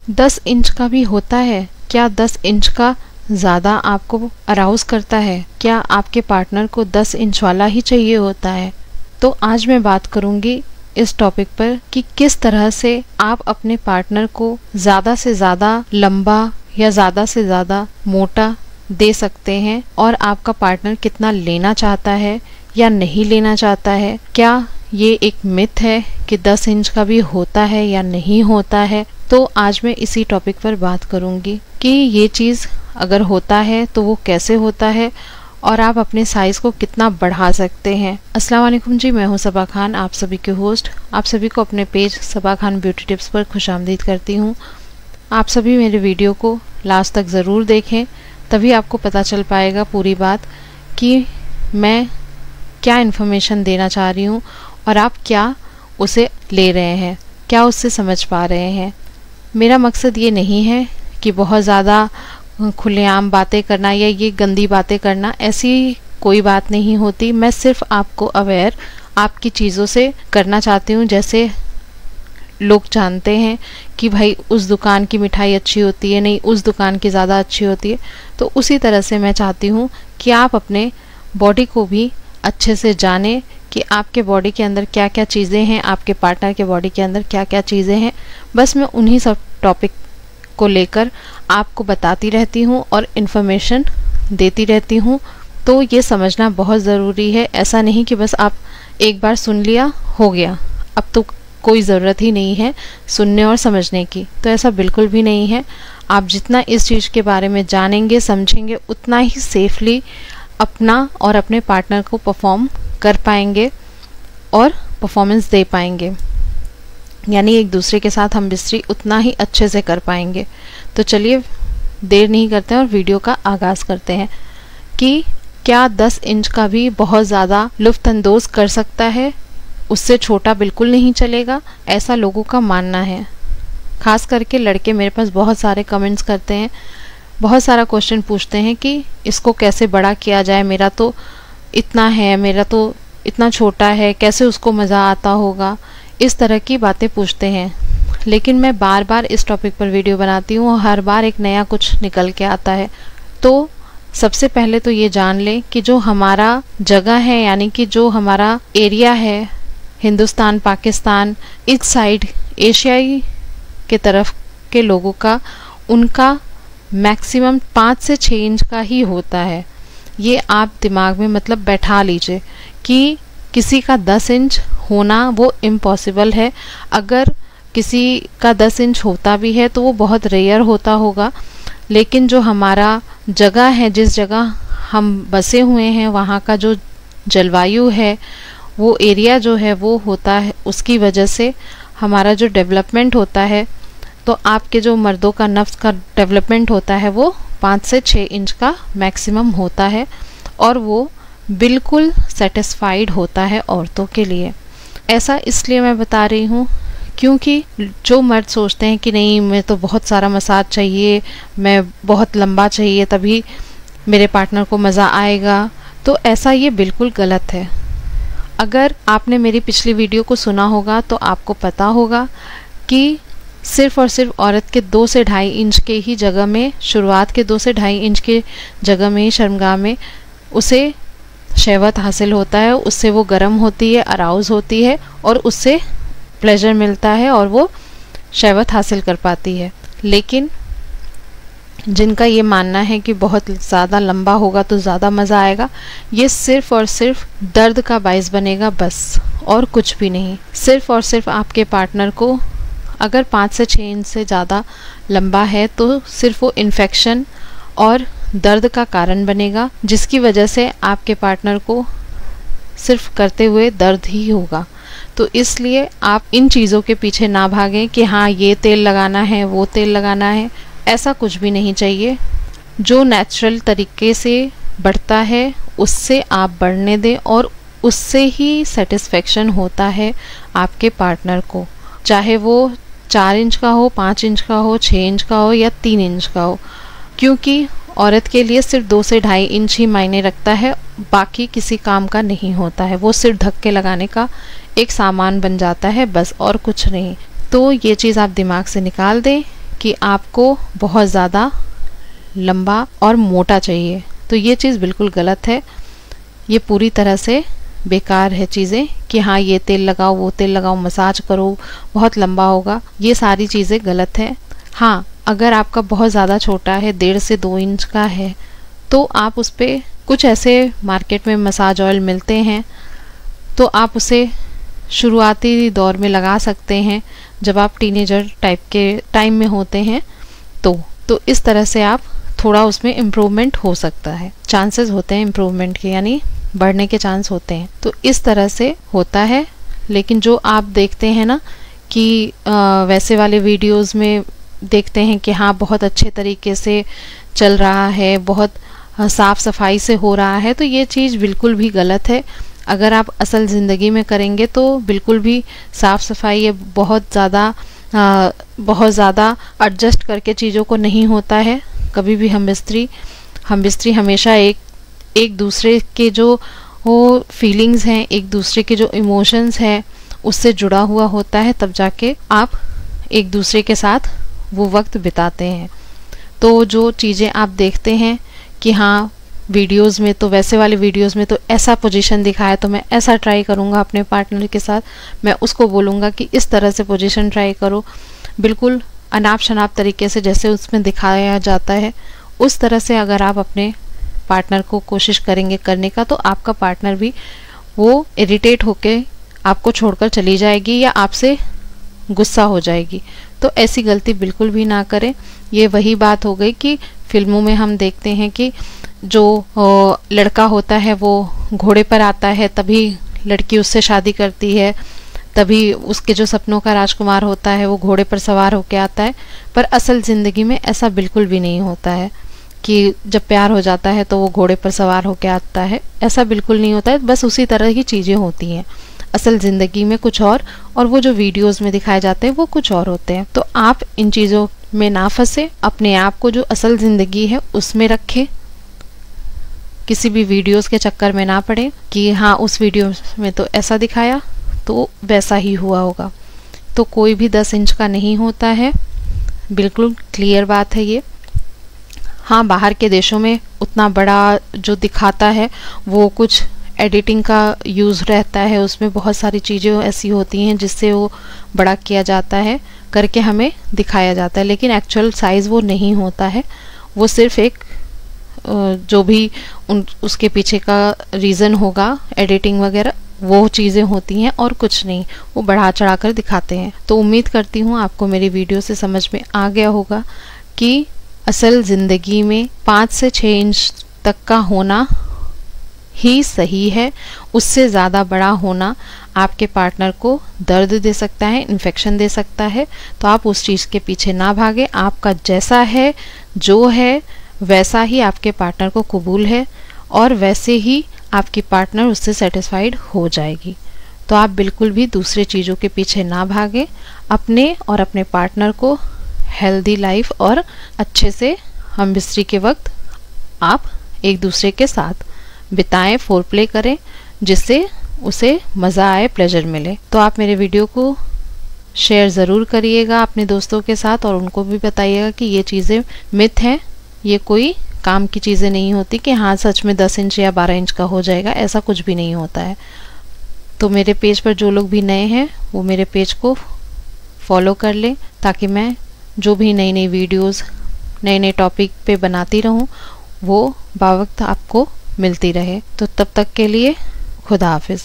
10 inch का भी होता है? क्या 10 इंच का ज़्यादा आपको अराउज करता है? क्या आपके पार्टनर को 10 इंच वाला ही चाहिए होता है? तो आज मैं बात करूंगी इस टॉपिक पर कि किस तरह से आप अपने पार्टनर को ज़्यादा से ज़्यादा लंबा या ज़्यादा से ज़्यादा मोटा दे सकते हैं, और आपका पार्टनर कितना लेना चाहता है या नहीं लेना चाहता है। क्या ये एक मिथ है कि 10 इंच का भी होता है या नहीं होता है? तो आज मैं इसी टॉपिक पर बात करूंगी कि ये चीज़ अगर होता है तो वो कैसे होता है और आप अपने साइज़ को कितना बढ़ा सकते हैं। अस्सलाम वालेकुम जी, मैं हूं सबा खान, आप सभी के होस्ट। आप सभी को अपने पेज सबा खान ब्यूटी टिप्स पर खुशामदीद करती हूं। आप सभी मेरे वीडियो को लास्ट तक ज़रूर देखें, तभी आपको पता चल पाएगा पूरी बात कि मैं क्या इन्फॉर्मेशन देना चाह रही हूँ और आप क्या उसे ले रहे हैं, क्या उससे समझ पा रहे हैं। मेरा मकसद ये नहीं है कि बहुत ज़्यादा खुलेआम बातें करना या ये गंदी बातें करना, ऐसी कोई बात नहीं होती। मैं सिर्फ आपको अवेयर आपकी चीज़ों से करना चाहती हूँ। जैसे लोग जानते हैं कि भाई उस दुकान की मिठाई अच्छी होती है, नहीं उस दुकान की ज़्यादा अच्छी होती है, तो उसी तरह से मैं चाहती हूँ कि आप अपने बॉडी को भी अच्छे से जानें कि आपके बॉडी के अंदर क्या क्या चीज़ें हैं, आपके पार्टनर के बॉडी के अंदर क्या क्या चीज़ें हैं। बस मैं उन्हीं सब टॉपिक को लेकर आपको बताती रहती हूँ और इन्फॉर्मेशन देती रहती हूँ। तो ये समझना बहुत ज़रूरी है। ऐसा नहीं कि बस आप एक बार सुन लिया हो गया, अब तो कोई ज़रूरत ही नहीं है सुनने और समझने की। तो ऐसा बिल्कुल भी नहीं है। आप जितना इस चीज़ के बारे में जानेंगे समझेंगे, उतना ही सेफली अपना और अपने पार्टनर को परफॉर्म कर पाएंगे और परफॉर्मेंस दे पाएंगे, यानी एक दूसरे के साथ हम बिस्तरी उतना ही अच्छे से कर पाएंगे। तो चलिए देर नहीं करते हैं और वीडियो का आगाज़ करते हैं कि क्या 10 इंच का भी बहुत ज़्यादा लुत्फ़अंदोज़ कर सकता है, उससे छोटा बिल्कुल नहीं चलेगा, ऐसा लोगों का मानना है। ख़ास करके लड़के मेरे पास बहुत सारे कमेंट्स करते हैं, बहुत सारा क्वेश्चन पूछते हैं कि इसको कैसे बड़ा किया जाए, मेरा तो इतना है, मेरा तो इतना छोटा है, कैसे उसको मज़ा आता होगा, इस तरह की बातें पूछते हैं। लेकिन मैं बार बार इस टॉपिक पर वीडियो बनाती हूँ और हर बार एक नया कुछ निकल के आता है। तो सबसे पहले तो ये जान लें कि जो हमारा जगह है, यानी कि जो हमारा एरिया है, हिंदुस्तान, पाकिस्तान, इस साइड एशियाई के तरफ के लोगों का, उनका मैक्सिमम 5 से 6 इंच का ही होता है। ये आप दिमाग में मतलब बैठा लीजिए कि किसी का 10 इंच होना वो इम्पॉसिबल है। अगर किसी का 10 इंच होता भी है तो वो बहुत रेयर होता होगा। लेकिन जो हमारा जगह है, जिस जगह हम बसे हुए हैं, वहाँ का जो जलवायु है, वो एरिया जो है वो होता है, उसकी वजह से हमारा जो डेवलपमेंट होता है, तो आपके जो मर्दों का नफ्स का डेवलपमेंट होता है वो 5 से 6 इंच का मैक्सिमम होता है, और वो बिल्कुल सेटिस्फाइड होता है औरतों के लिए। ऐसा इसलिए मैं बता रही हूँ क्योंकि जो मर्द सोचते हैं कि नहीं मैं तो बहुत सारा मसाज चाहिए, मैं बहुत लंबा चाहिए तभी मेरे पार्टनर को मज़ा आएगा, तो ऐसा ये बिल्कुल गलत है। अगर आपने मेरी पिछली वीडियो को सुना होगा तो आपको पता होगा कि सिर्फ़ और सिर्फ औरत के 2 से 2.5 इंच के ही जगह में, शुरुआत के 2 से 2.5 इंच के जगह में, शर्मगाह में उसे शहवत हासिल होता है, उससे वो गर्म होती है, अराउज़ होती है और उससे प्लेजर मिलता है और वो शहवत हासिल कर पाती है। लेकिन जिनका ये मानना है कि बहुत ज़्यादा लंबा होगा तो ज़्यादा मज़ा आएगा, ये सिर्फ़ और सिर्फ दर्द का बाइस बनेगा, बस और कुछ भी नहीं। सिर्फ़ और सिर्फ आपके पार्टनर को अगर 5 से 6 इंच से ज़्यादा लंबा है तो सिर्फ वो इन्फेक्शन और दर्द का कारण बनेगा, जिसकी वजह से आपके पार्टनर को सिर्फ करते हुए दर्द ही होगा। तो इसलिए आप इन चीज़ों के पीछे ना भागें कि हाँ ये तेल लगाना है, वो तेल लगाना है, ऐसा कुछ भी नहीं चाहिए। जो नेचुरल तरीके से बढ़ता है उससे आप बढ़ने दें और उससे ही सेटिस्फेक्शन होता है आपके पार्टनर को, चाहे वो 4 इंच का हो, 5 इंच का हो, 6 इंच का हो या 3 इंच का हो। क्योंकि औरत के लिए सिर्फ 2 से 2.5 इंच ही मायने रखता है, बाकी किसी काम का नहीं होता है। वो सिर्फ धक्के लगाने का एक सामान बन जाता है, बस और कुछ नहीं। तो ये चीज़ आप दिमाग से निकाल दें कि आपको बहुत ज़्यादा लंबा और मोटा चाहिए, तो ये चीज़ बिल्कुल गलत है। ये पूरी तरह से बेकार है चीज़ें कि हाँ ये तेल लगाओ, वो तेल लगाओ, मसाज करो, बहुत लंबा होगा, ये सारी चीज़ें गलत है। हाँ, अगर आपका बहुत ज़्यादा छोटा है, 1.5 से 2 इंच का है, तो आप उस पर कुछ ऐसे मार्केट में मसाज ऑयल मिलते हैं, तो आप उसे शुरुआती दौर में लगा सकते हैं जब आप टीनेजर टाइप के टाइम में होते हैं। तो इस तरह से आप थोड़ा उसमें इम्प्रूवमेंट हो सकता है, चांसेस होते हैं इम्प्रूवमेंट के, यानी बढ़ने के चांस होते हैं। तो इस तरह से होता है। लेकिन जो आप देखते हैं ना कि वैसे वाले वीडियोस में देखते हैं कि हाँ बहुत अच्छे तरीके से चल रहा है, बहुत साफ सफाई से हो रहा है, तो ये चीज़ बिल्कुल भी गलत है। अगर आप असल ज़िंदगी में करेंगे तो बिल्कुल भी साफ सफाई ये बहुत ज़्यादा एडजस्ट करके चीज़ों को नहीं होता है। कभी भी हम बिस्तरी हमेशा एक दूसरे के जो वो फीलिंग्स हैं, एक दूसरे के जो इमोशंस हैं, उससे जुड़ा हुआ होता है, तब जाके आप एक दूसरे के साथ वो वक्त बिताते हैं। तो जो चीज़ें आप देखते हैं कि हाँ वीडियोस में, तो वैसे वाले वीडियोस में तो ऐसा पोजीशन दिखाया तो मैं ऐसा ट्राई करूँगा अपने पार्टनर के साथ, मैं उसको बोलूँगा कि इस तरह से पोजीशन ट्राई करो, बिल्कुल अनाप शनाप तरीके से जैसे उसमें दिखाया जाता है उस तरह से अगर आप अपने पार्टनर को कोशिश करेंगे करने का, तो आपका पार्टनर भी वो इरिटेट होके आपको छोड़कर चली जाएगी या आपसे गुस्सा हो जाएगी। तो ऐसी गलती बिल्कुल भी ना करें। ये वही बात हो गई कि फिल्मों में हम देखते हैं कि जो लड़का होता है वो घोड़े पर आता है, तभी लड़की उससे शादी करती है, तभी उसके जो सपनों का राजकुमार होता है वो घोड़े पर सवार होके आता है। पर असल ज़िंदगी में ऐसा बिल्कुल भी नहीं होता है कि जब प्यार हो जाता है तो वो घोड़े पर सवार होके आता है, ऐसा बिल्कुल नहीं होता है। बस उसी तरह की चीज़ें होती हैं, असल ज़िंदगी में कुछ और वो जो वीडियोस में दिखाए जाते हैं वो कुछ और होते हैं। तो आप इन चीज़ों में ना फंसे, अपने आप को जो असल ज़िंदगी है उसमें रखें, किसी भी वीडियोस के चक्कर में ना पड़े कि हाँ उस वीडियो में तो ऐसा दिखाया तो वैसा ही हुआ होगा। तो कोई भी 10 इंच का नहीं होता है, बिल्कुल क्लियर बात है ये। हाँ, बाहर के देशों में उतना बड़ा जो दिखाता है वो कुछ एडिटिंग का यूज़ रहता है, उसमें बहुत सारी चीज़ें ऐसी होती हैं जिससे वो बड़ा किया जाता है, करके हमें दिखाया जाता है, लेकिन एक्चुअल साइज़ वो नहीं होता है। वो सिर्फ एक जो भी उसके पीछे का रीज़न होगा, एडिटिंग वगैरह, वो चीज़ें होती हैं और कुछ नहीं, वो बढ़ा चढ़ा कर दिखाते हैं। तो उम्मीद करती हूँ आपको मेरी वीडियो से समझ में आ गया होगा कि असल ज़िंदगी में 5 से 6 इंच तक का होना ही सही है। उससे ज़्यादा बड़ा होना आपके पार्टनर को दर्द दे सकता है, इन्फेक्शन दे सकता है। तो आप उस चीज़ के पीछे ना भागे, आपका जैसा है जो है वैसा ही आपके पार्टनर को कबूल है और वैसे ही आपकी पार्टनर उससे सेटिस्फाइड हो जाएगी। तो आप बिल्कुल भी दूसरे चीज़ों के पीछे ना भागे, अपने और अपने पार्टनर को हेल्दी लाइफ और अच्छे से हम बिस्तरी के वक्त आप एक दूसरे के साथ बिताएं, फोरप्ले करें, जिससे उसे मज़ा आए, प्लेजर मिले। तो आप मेरे वीडियो को शेयर ज़रूर करिएगा अपने दोस्तों के साथ और उनको भी बताइएगा कि ये चीज़ें मिथ हैं, ये कोई काम की चीज़ें नहीं होती कि हाँ सच में 10 इंच या 12 इंच का हो जाएगा, ऐसा कुछ भी नहीं होता है। तो मेरे पेज पर जो लोग भी नए हैं वो मेरे पेज को फॉलो कर लें, ताकि मैं जो भी नई नई वीडियोस नए नए टॉपिक पे बनाती रहूं वो बावक्त आपको मिलती रहे। तो तब तक के लिए खुदा हाफिज़।